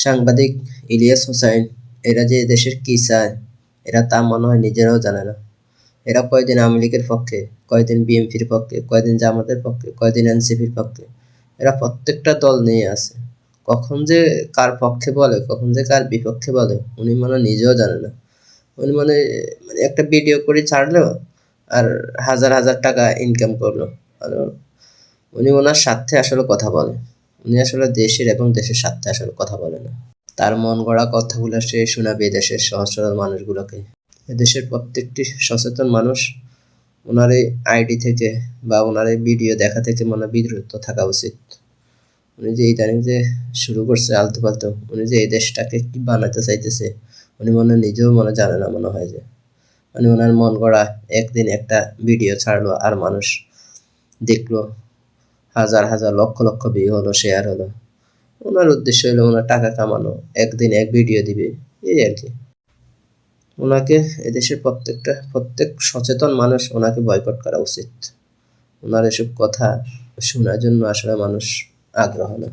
সাংবাদিক ইলিয়াস হোসাইন এরা যে দেশের কি চায় এরা তা মনে হয় নিজেরাও জানে না। এরা কয়দিন আওয়ামী লীগের পক্ষে, কয়দিন বিএনপির পক্ষে, কয়দিন জামাতের পক্ষে, কয়দিন এনসিপির পক্ষে। এরা প্রত্যেকটা দল নিয়ে আছে। কখন যে কার পক্ষে বলে, কখন যে কার বিপক্ষে বলে উনি মনে হয় নিজেও জানে না। উনি মানে একটা ভিডিও করে ছাড়লো আর হাজার হাজার টাকা ইনকাম করলো। আর উনি ওনার স্বার্থে আসলে কথা বলে। উনি আসলে দেশের এবং দেশের স্বার্থে আসলে কথা বলে না। তার মন গড়া কথাগুলো সে শোনাবে দেশের সহজ সরল মানুষগুলোকে। এদেশের প্রত্যেকটি সচেতন মানুষ ওনার এই আইডি থেকে বা ওনার এই ভিডিও দেখা থেকে মনে বিরত থাকা উচিত। উনি যে ইদানিং যে শুরু করছে আলতু ফালতু, উনি যে এই দেশটাকে কি বানাতে চাইতেছে উনি মনে নিজেও মনে জানে না। মনে হয় যে মানে ওনার মন গড়া একদিন একটা ভিডিও ছাড়লো আর মানুষ দেখলো, হাজার হাজার লক্ষ লক্ষ ভিউ হলো, শেয়ার হলো। ওনার উদ্দেশ্য হলো ওনার টাকা কামানো, একদিন এক ভিডিও দিবে, এই আর কি। ওনাকে এদেশের প্রত্যেক সচেতন মানুষ ওনাকে বয়কট করা উচিত। ওনার এসব কথা শোনার জন্য আসলে মানুষ আগ্রহ না।